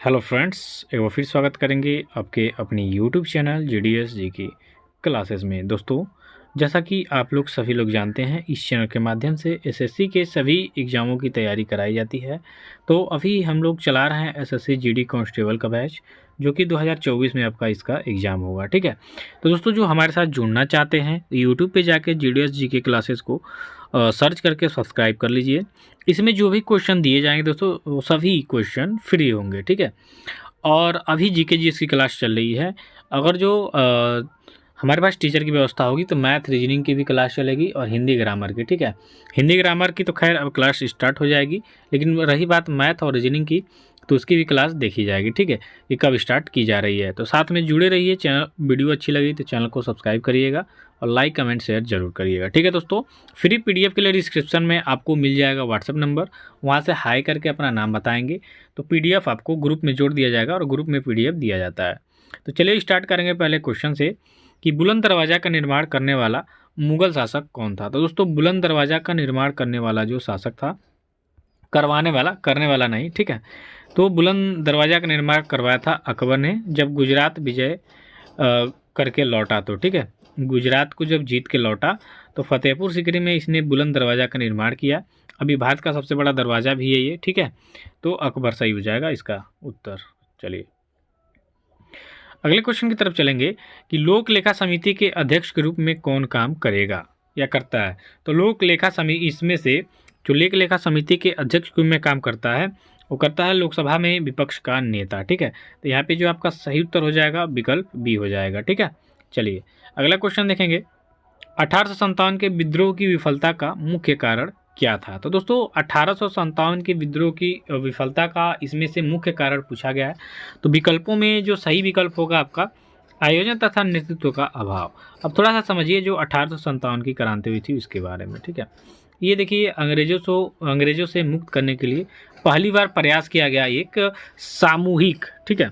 Hello friends, एक बार फिर स्वागत करेंगे आपके अपनी यूट्यूब चैनल जीडीएस जी की क्लासेस में। दोस्तों, जैसा कि आप लोग सभी लोग जानते हैं, इस चैनल के माध्यम से एसएससी के सभी एग्ज़ामों की तैयारी कराई जाती है। तो अभी हम लोग चला रहे हैं एसएससी जीडी कांस्टेबल का बैच, जो कि 2024 में आपका इसका एग्ज़ाम होगा। ठीक है, तो दोस्तों जो हमारे साथ जुड़ना चाहते हैं, यूट्यूब पे जाके जीडीएस जी के क्लासेस को सर्च करके सब्सक्राइब कर लीजिए। इसमें जो भी क्वेश्चन दिए जाएंगे दोस्तों, वो सभी क्वेश्चन फ्री होंगे। ठीक है, और अभी जीके जीएस की क्लास चल रही है। अगर जो हमारे पास टीचर की व्यवस्था होगी तो मैथ रीजनिंग की भी क्लास चलेगी और हिंदी ग्रामर की। ठीक है, हिंदी ग्रामर की तो खैर अब क्लास स्टार्ट हो जाएगी, लेकिन रही बात मैथ और रीजनिंग की, तो उसकी भी क्लास देखी जाएगी। ठीक है, ये कब स्टार्ट की जा रही है, तो साथ में जुड़े रहिए। चैनल वीडियो अच्छी लगी तो चैनल को सब्सक्राइब करिएगा और लाइक कमेंट शेयर जरूर करिएगा। ठीक है दोस्तों, फ्री पीडीएफ के लिए डिस्क्रिप्शन में आपको मिल जाएगा व्हाट्सअप नंबर, वहाँ से हाई करके अपना नाम बताएंगे तो पीडीएफ आपको ग्रुप में जोड़ दिया जाएगा और ग्रुप में पीडीएफ दिया जाता है। तो चलिए स्टार्ट करेंगे पहले क्वेश्चन से कि बुलंद दरवाज़ा का निर्माण करने वाला मुगल शासक कौन था। तो दोस्तों, बुलंद दरवाज़ा का निर्माण करने वाला जो शासक था, करने वाला नहीं, ठीक है, तो बुलंद दरवाज़ा का निर्माण करवाया था अकबर ने, जब गुजरात विजय करके लौटा। तो ठीक है, गुजरात को जब जीत के लौटा तो फतेहपुर सीकरी में इसने बुलंद दरवाज़ा का निर्माण किया। अभी भारत का सबसे बड़ा दरवाज़ा भी है ये। ठीक है, तो अकबर सही हो जाएगा इसका उत्तर। चलिए अगले क्वेश्चन की तरफ चलेंगे कि लोक लेखा समिति के अध्यक्ष के रूप में कौन काम करेगा या करता है। तो लोक लेखा समिति, इसमें से जो लोक लेखा समिति के अध्यक्ष के रूप में काम करता है वो करता है लोकसभा में विपक्ष का नेता। ठीक है, तो यहाँ पे जो आपका सही उत्तर हो जाएगा विकल्प बी हो जाएगा। ठीक है, चलिए अगला क्वेश्चन देखेंगे। 1857 के विद्रोह की विफलता का मुख्य कारण क्या था। तो दोस्तों 1857 के विद्रोह की विफलता का इसमें से मुख्य कारण पूछा गया है। तो विकल्पों में जो सही विकल्प होगा आपका आयोजन तथा नेतृत्व का अभाव। अब थोड़ा सा समझिए जो 1857 की क्रांति हुई थी उसके बारे में। ठीक है, ये देखिए अंग्रेजों से मुक्त करने के लिए पहली बार प्रयास किया गया एक सामूहिक, ठीक है,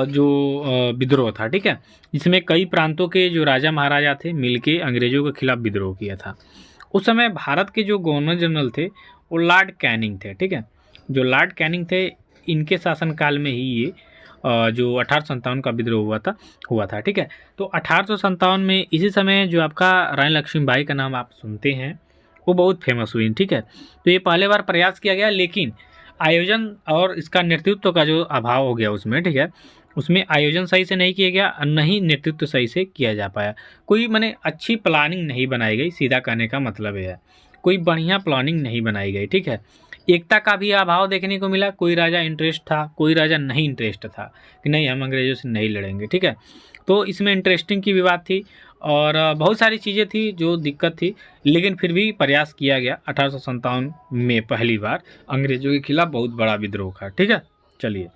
जो विद्रोह था। ठीक है, इसमें कई प्रांतों के जो राजा महाराजा थे मिलके अंग्रेजों के खिलाफ विद्रोह किया था। उस समय भारत के जो गवर्नर जनरल थे वो लॉर्ड कैनिंग थे। ठीक है, जो लॉर्ड कैनिंग थे, इनके शासनकाल में ही ये जो 1857 का विद्रोह हुआ था। ठीक है, तो 1857 में इसी समय जो आपका रानी लक्ष्मीबाई का नाम आप सुनते हैं वो बहुत फेमस हुई। ठीक है, तो ये पहले बार प्रयास किया गया, लेकिन आयोजन और इसका नेतृत्व का जो अभाव हो गया उसमें। ठीक है, उसमें आयोजन सही से नहीं किया गया और नहीं नेतृत्व सही से किया जा पाया। कोई माने अच्छी प्लानिंग नहीं बनाई गई, सीधा कहने का मतलब है कोई बढ़िया प्लानिंग नहीं बनाई गई। ठीक है, एकता का भी अभाव देखने को मिला। कोई राजा इंटरेस्ट था, कोई राजा नहीं इंटरेस्ट था कि नहीं हम अंग्रेजों से नहीं लड़ेंगे। ठीक है, तो इसमें इंटरेस्टिंग की भी बात थी और बहुत सारी चीज़ें थी जो दिक्कत थी, लेकिन फिर भी प्रयास किया गया 1857 में पहली बार अंग्रेजों के खिलाफ बहुत बड़ा विद्रोह का। ठीक है, चलिए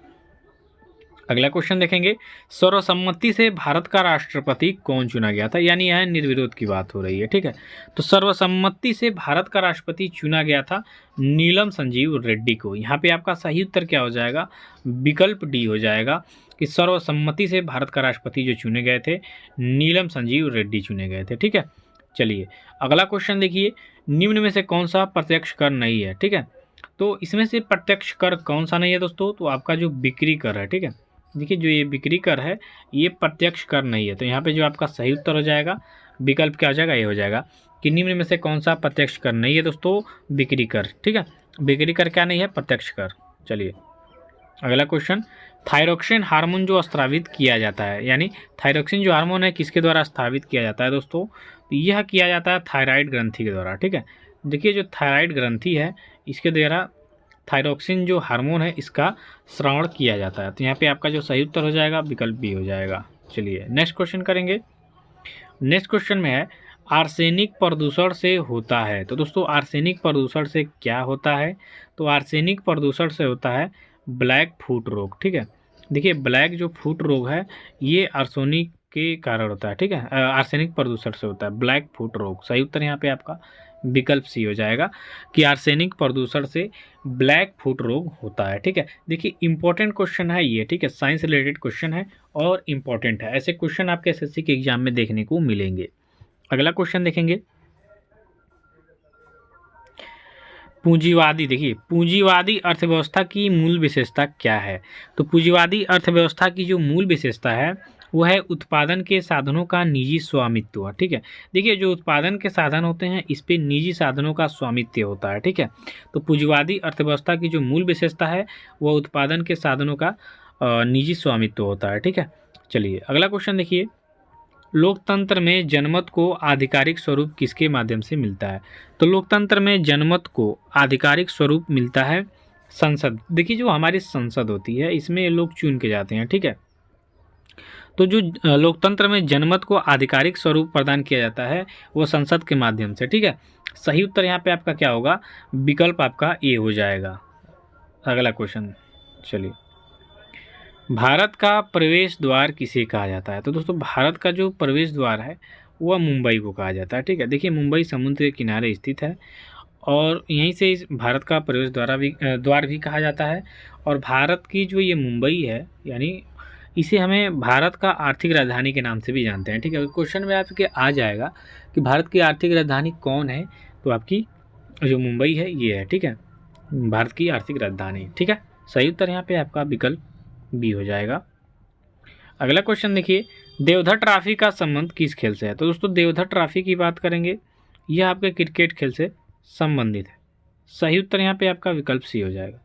अगला क्वेश्चन देखेंगे। सर्वसम्मति से भारत का राष्ट्रपति कौन चुना गया था, यानी यह निर्विरोध की बात हो रही है। ठीक है, तो सर्वसम्मति से भारत का राष्ट्रपति चुना गया था नीलम संजीव रेड्डी को। यहाँ पे आपका सही उत्तर क्या हो जाएगा, विकल्प डी हो जाएगा कि सर्वसम्मति से भारत का राष्ट्रपति जो चुने गए थे नीलम संजीव रेड्डी चुने गए थे। ठीक है, चलिए अगला क्वेश्चन देखिए। निम्न में से कौन सा प्रत्यक्ष कर नहीं है। ठीक है, तो इसमें से प्रत्यक्ष कर कौन सा नहीं है दोस्तों, तो आपका जो बिक्री कर है। ठीक है, देखिए जो ये बिक्री कर है ये प्रत्यक्ष कर नहीं है। तो यहाँ पे जो आपका सही उत्तर हो जाएगा विकल्प क्या हो जाएगा, ये हो जाएगा कि निम्न में से कौन सा प्रत्यक्ष कर नहीं है दोस्तों, बिक्री कर। ठीक है, बिक्री कर क्या नहीं है, प्रत्यक्ष कर। चलिए अगला क्वेश्चन। थायरोक्सिन हार्मोन जो स्रावित किया जाता है, यानी थायरोक्सिन जो हार्मोन है किसके द्वारा स्रावित किया जाता है दोस्तों, तो यह किया जाता है थायराइड ग्रंथि के द्वारा। ठीक है, देखिए जो थायराइड ग्रंथि है इसके द्वारा थायरोक्सिन जो हार्मोन है इसका श्रवण किया जाता है। तो यहाँ पे आपका जो सही उत्तर हो जाएगा विकल्प बी हो जाएगा। चलिए नेक्स्ट क्वेश्चन करेंगे। नेक्स्ट क्वेश्चन में है आर्सेनिक प्रदूषण से होता है। तो दोस्तों आर्सेनिक प्रदूषण से क्या होता है, तो आर्सेनिक प्रदूषण से होता है ब्लैक फुट रोग। ठीक है, देखिए ब्लैक जो फुट रोग है ये आर्सेनिक के कारण होता है। ठीक है, आर्सेनिक प्रदूषण से होता है ब्लैक फुट रोग। सही उत्तर यहाँ पे आपका विकल्प सी हो जाएगा कि आर्सेनिक प्रदूषण से ब्लैक फुट रोग होता है। ठीक है, देखिए इंपॉर्टेंट क्वेश्चन है ये। ठीक है, साइंस रिलेटेड क्वेश्चन है और इंपॉर्टेंट है, ऐसे क्वेश्चन आपके एसएससी के एग्जाम में देखने को मिलेंगे। अगला क्वेश्चन देखेंगे। पूंजीवादी, देखिए पूंजीवादी अर्थव्यवस्था की मूल विशेषता क्या है? तो पूंजीवादी अर्थव्यवस्था की जो मूल विशेषता है वो है उत्पादन के साधनों का निजी स्वामित्व। ठीक है, देखिए जो उत्पादन के साधन होते हैं इस पे निजी साधनों का स्वामित्व होता है। ठीक है, तो पूंजीवादी अर्थव्यवस्था की जो मूल विशेषता है वह उत्पादन के साधनों का निजी स्वामित्व होता है। ठीक है, चलिए अगला क्वेश्चन देखिए, लोकतंत्र में जनमत को आधिकारिक स्वरूप किसके माध्यम से मिलता है? तो लोकतंत्र में जनमत को आधिकारिक स्वरूप मिलता है संसद। देखिए जो हमारी संसद होती है इसमें लोग चुन के जाते हैं। ठीक है, तो जो लोकतंत्र में जनमत को आधिकारिक स्वरूप प्रदान किया जाता है वो संसद के माध्यम से। ठीक है, सही उत्तर यहाँ पे आपका क्या होगा? विकल्प आपका ए हो जाएगा। अगला क्वेश्चन, चलिए, भारत का प्रवेश द्वार किसे कहा जाता है? तो दोस्तों भारत का जो प्रवेश द्वार है वह मुंबई को कहा जाता है। ठीक है, देखिए मुंबई समुद्र के किनारे स्थित है और यहीं से इस भारत का प्रवेश द्वार भी कहा जाता है। और भारत की जो ये मुंबई है यानी इसे हमें भारत का आर्थिक राजधानी के नाम से भी जानते हैं। ठीक है, क्वेश्चन में आपके आ जाएगा कि भारत की आर्थिक राजधानी कौन है, तो आपकी जो मुंबई है ये है। ठीक है, भारत की आर्थिक राजधानी। ठीक है, सही उत्तर यहाँ पे आपका विकल्प बी हो जाएगा। अगला क्वेश्चन देखिए, देवधर ट्रॉफी का संबंध किस खेल से है? तो दोस्तों देवधर ट्रॉफी की बात करेंगे, यह आपके क्रिकेट खेल से संबंधित है। सही उत्तर यहाँ पे आपका विकल्प सी हो जाएगा।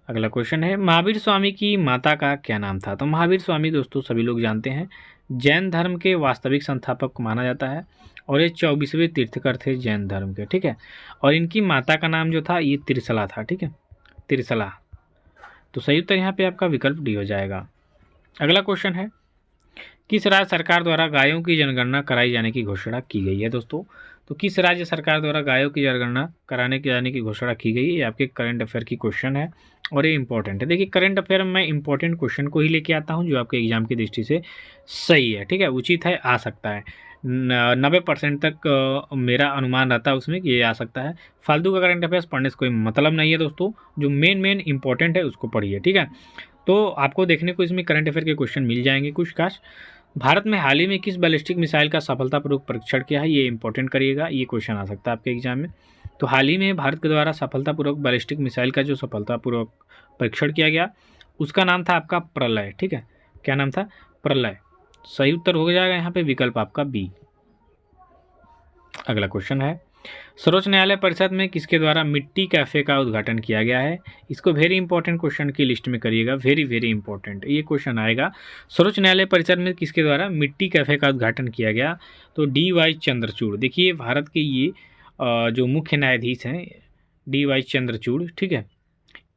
अगला क्वेश्चन है, महावीर स्वामी की माता का क्या नाम था? तो महावीर स्वामी दोस्तों सभी लोग जानते हैं जैन धर्म के वास्तविक संस्थापक माना जाता है और ये 24वें तीर्थकर थे जैन धर्म के। ठीक है, और इनकी माता का नाम जो था ये त्रिशला था। ठीक है, त्रिशला। तो सही उत्तर यहाँ पे आपका विकल्प डी हो जाएगा। अगला क्वेश्चन है, किस राज्य सरकार द्वारा गायों की जनगणना कराई जाने की घोषणा की गई है? दोस्तों तो किस राज्य सरकार द्वारा गायों की जनगणना कराने के जाने की घोषणा की गई है? ये आपके करंट अफेयर की क्वेश्चन है और ये इंपॉर्टेंट है। देखिए करंट अफेयर में मैं इंपॉर्टेंट क्वेश्चन को ही लेके आता हूँ जो आपके एग्जाम की दृष्टि से सही है। ठीक है, उचित है, आ सकता है। 90% तक मेरा अनुमान रहता है उसमें कि ये आ सकता है। फालतू का करंट अफेयर्स पढ़ने से कोई मतलब नहीं है दोस्तों, जो मेन इंपॉर्टेंट है उसको पढ़िए। ठीक है, तो आपको देखने को इसमें करंट अफेयर के क्वेश्चन मिल जाएंगे कुछ खास। भारत में हाल ही में किस बैलिस्टिक मिसाइल का सफलतापूर्वक परीक्षण किया है? ये इंपॉर्टेंट करिएगा, ये क्वेश्चन आ सकता है आपके एग्जाम में। तो हाल ही में भारत के द्वारा सफलतापूर्वक बैलिस्टिक मिसाइल का जो सफलतापूर्वक परीक्षण किया गया उसका नाम था आपका प्रलय। ठीक है, क्या नाम था? प्रलय। सही उत्तर हो जाएगा यहाँ पे विकल्प आपका बी। अगला क्वेश्चन है, सर्वोच्च न्यायालय परिषद में किसके द्वारा मिट्टी कैफे का उद्घाटन किया गया है? इसको वेरी इंपॉर्टेंट क्वेश्चन की लिस्ट में करिएगा, वेरी इंपॉर्टेंट ये क्वेश्चन आएगा। सर्वोच्च न्यायालय परिषद में किसके द्वारा मिट्टी कैफे का उद्घाटन किया गया? तो डी.वाई. चंद्रचूड़। देखिए भारत के ये जो मुख्य न्यायाधीश हैं डी.वाई. चंद्रचूड़, ठीक है,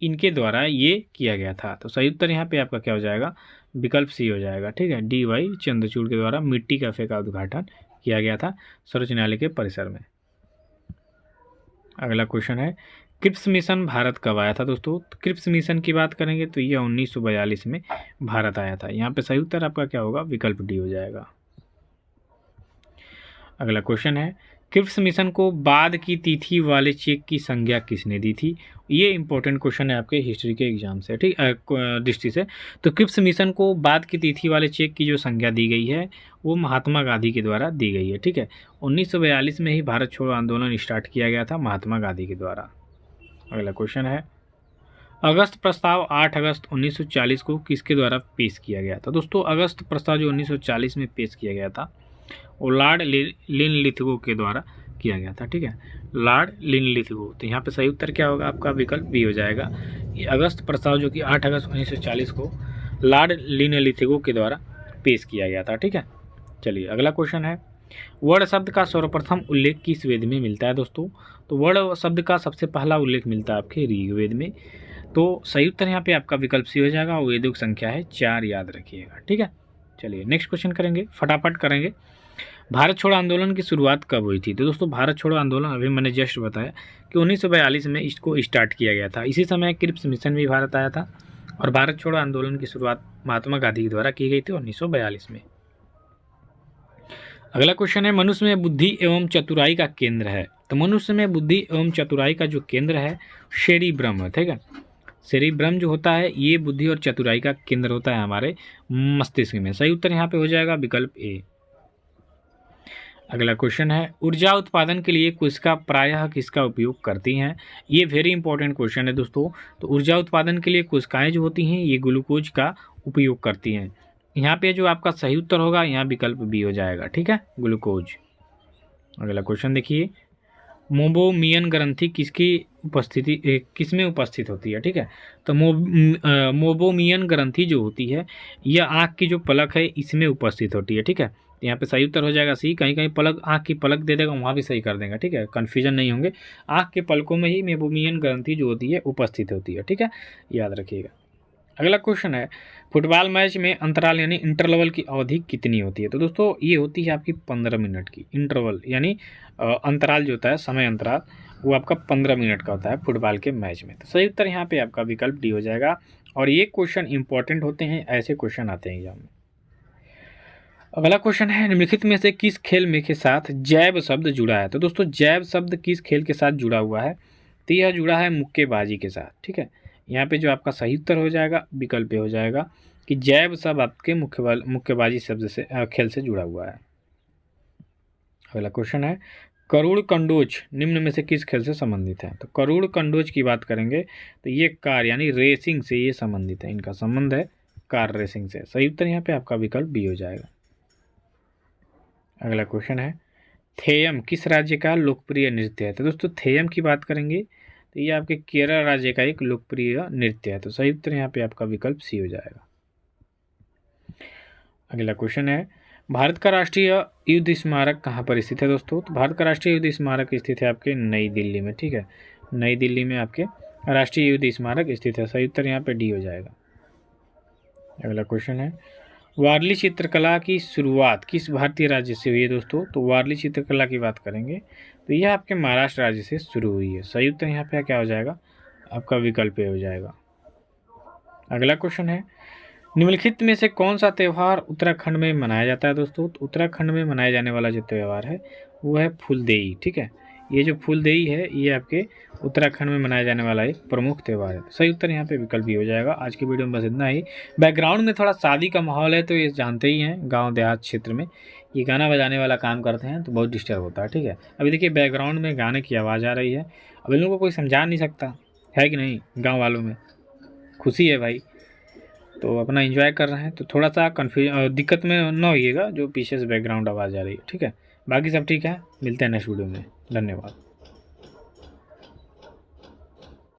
इनके द्वारा ये किया गया था। तो सही उत्तर यहाँ पे आपका क्या हो जाएगा? विकल्प सी हो जाएगा। ठीक है, डी.वाई. चंद्रचूड़ के द्वारा मिट्टी कैफे का उद्घाटन किया गया था सर्वोच्च न्यायालय के परिसर में। अगला क्वेश्चन है, क्रिप्स मिशन भारत कब आया था? दोस्तों क्रिप्स मिशन की बात करेंगे तो यह 1942 में भारत आया था। यहाँ पे सही उत्तर आपका क्या होगा? विकल्प डी हो जाएगा। अगला क्वेश्चन है, क्रिप्स मिशन को बाद की तिथि वाले चेक की संज्ञा किसने दी थी? ये इंपॉर्टेंट क्वेश्चन है आपके हिस्ट्री के एग्जाम से, ठीक दृष्टि से। तो क्रिप्स मिशन को बाद की तिथि वाले चेक की जो संज्ञा दी गई है वो महात्मा गांधी के द्वारा दी गई है। ठीक है, 1942 में ही भारत छोड़ो आंदोलन स्टार्ट किया गया था महात्मा गांधी के द्वारा। अगला क्वेश्चन है, अगस्त प्रस्ताव 8 अगस्त 1940 को किसके द्वारा पेश किया गया था? दोस्तों अगस्त प्रस्ताव जो 1940 में पेश किया गया था वो लॉर्ड लिनलिथगो के द्वारा किया गया था। ठीक है, लॉर्ड लिनलिथगो। तो यहाँ पे सही उत्तर क्या होगा? आपका विकल्प बी हो जाएगा। ये अगस्त प्रस्ताव जो कि 8 अगस्त 1940 को लॉर्ड लिनलिथगो के द्वारा पेश किया गया था। ठीक है, चलिए अगला क्वेश्चन है, वर्ण शब्द का सर्वप्रथम उल्लेख किस वेद में मिलता है? दोस्तों तो वर्ण शब्द का सबसे पहला उल्लेख मिलता है आपके ऋग्वेद में। तो सही उत्तर यहाँ पे आपका विकल्प सी हो जाएगा। वेदों की संख्या है 4, याद रखिएगा। ठीक है, चलिए नेक्स्ट क्वेश्चन करेंगे, फटाफट करेंगे। भारत छोड़ो आंदोलन की शुरुआत कब हुई थी? तो दोस्तों भारत छोड़ो आंदोलन अभी मैंने जस्ट बताया कि 1942 में इसको स्टार्ट किया गया था। इसी समय क्रिप्स मिशन भी भारत आया था और भारत छोड़ो आंदोलन की शुरुआत महात्मा गांधी के द्वारा की गई थी 1942 में। अगला क्वेश्चन है, मनुष्य में बुद्धि एवं चतुराई का केंद्र है। तो मनुष्य में बुद्धि एवं चतुराई का जो केंद्र है सेरिब्रम है। ठीक है, सेरिब्रम जो होता है ये बुद्धि और चतुराई का केंद्र होता है हमारे मस्तिष्क में। सही उत्तर यहाँ पे हो जाएगा विकल्प ए। अगला क्वेश्चन है, ऊर्जा उत्पादन के लिए कोशिका प्रायः किसका उपयोग करती हैं? ये वेरी इंपॉर्टेंट क्वेश्चन है दोस्तों। तो ऊर्जा उत्पादन के लिए कोशिकाएं जो होती हैं ये ग्लूकोज का उपयोग करती हैं। यहाँ पे जो आपका सही उत्तर होगा यहाँ विकल्प बी हो जाएगा, ठीक है, ग्लूकोज। अगला क्वेश्चन देखिए, मोबोमियन ग्रंथि किस में उपस्थित होती है? ठीक है, तो मोबोमियन ग्रंथि जो होती है यह आँख की जो पलक है इसमें उपस्थित होती है। ठीक है, यहाँ पे सही उत्तर हो जाएगा सी। कहीं कहीं पलक, आँख की पलक दे देगा वहाँ भी सही कर देगा। ठीक है, कन्फ्यूजन नहीं होंगे, आँख के पलकों में ही मोबोमियन ग्रंथि जो होती है उपस्थित होती है। ठीक है, याद रखिएगा। अगला क्वेश्चन है, फुटबॉल मैच में अंतराल यानी इंटरवल की अवधि कितनी होती है? तो दोस्तों ये होती है आपकी 15 मिनट की। इंटरवल यानी अंतराल जो होता है, समय अंतराल, वो आपका 15 मिनट का होता है फुटबॉल के मैच में। तो सही उत्तर यहाँ पे आपका विकल्प डी हो जाएगा। और ये क्वेश्चन इंपॉर्टेंट होते हैं, ऐसे क्वेश्चन आते हैं एग्जाम में। अगला क्वेश्चन है, निम्नलिखित में से किस खेल में के साथ जैव शब्द जुड़ा है? तो दोस्तों जैव शब्द किस खेल के साथ जुड़ा हुआ है? तो यह जुड़ा है मुक्केबाजी के साथ। ठीक है, यहाँ पे जो आपका सही उत्तर हो जाएगा विकल्प हो जाएगा कि जैव शब्द आपके मुक्केबाजी शब्द से खेल से जुड़ा हुआ है। अगला क्वेश्चन है, करूड़ कंडोज निम्न में से किस खेल से संबंधित है? तो करूड़ कंडोज की बात करेंगे तो ये कार यानी रेसिंग से ये संबंधित है, इनका संबंध है कार रेसिंग से। सही उत्तर यहाँ पे आपका विकल्प बी हो जाएगा। अगला क्वेश्चन है, थेयम किस राज्य का लोकप्रिय नृत्य है? तो दोस्तों थेयम की बात करेंगे तो ये आपके केरल राज्य का एक लोकप्रिय नृत्य है। तो सही उत्तर यहाँ पे आपका विकल्प सी हो जाएगा। अगला क्वेश्चन है, भारत का राष्ट्रीय युद्ध स्मारक कहाँ पर स्थित है? दोस्तों तो भारत का राष्ट्रीय युद्ध स्मारक स्थित है आपके नई दिल्ली में। ठीक है, नई दिल्ली में आपके राष्ट्रीय युद्ध स्मारक स्थित है। सही उत्तर यहाँ पे डी हो जाएगा। अगला क्वेश्चन है, वारली चित्रकला की शुरुआत किस भारतीय राज्य से हुई है? दोस्तों तो वारली चित्रकला की बात करेंगे तो यह आपके महाराष्ट्र राज्य से शुरू हुई है। सही उत्तर यहाँ पे क्या हो जाएगा? आपका विकल्प हो जाएगा। अगला क्वेश्चन है, निम्नलिखित में से कौन सा त्यौहार उत्तराखंड में मनाया जाता है? दोस्तों तो उत्तराखंड में मनाया जाने वाला जो त्यौहार है वो है फूलदेई। ठीक है, ये जो फूलदेई है ये आपके उत्तराखंड में मनाया जाने वाला एक प्रमुख त्यौहार है। सही उत्तर यहाँ पे विकल्प भी हो जाएगा। आज की वीडियो में बस इतना ही। बैकग्राउंड में थोड़ा शादी का माहौल है तो ये जानते ही हैं, गाँव देहात क्षेत्र में ये गाना बजाने वाला काम करते हैं तो बहुत डिस्टर्ब होता है। ठीक है, अभी देखिए बैकग्राउंड में गाने की आवाज़ आ रही है। अब इन लोगों को कोई समझा नहीं सकता है कि नहीं, गाँव वालों में खुशी है भाई, तो अपना एंजॉय कर रहे हैं। तो थोड़ा सा दिक्कत में ना होइएगा जो पीछे से बैकग्राउंड आवाज़ आ रही है। ठीक है, बाकी सब ठीक है, मिलते हैं नेक्स्ट वीडियो में। धन्यवाद।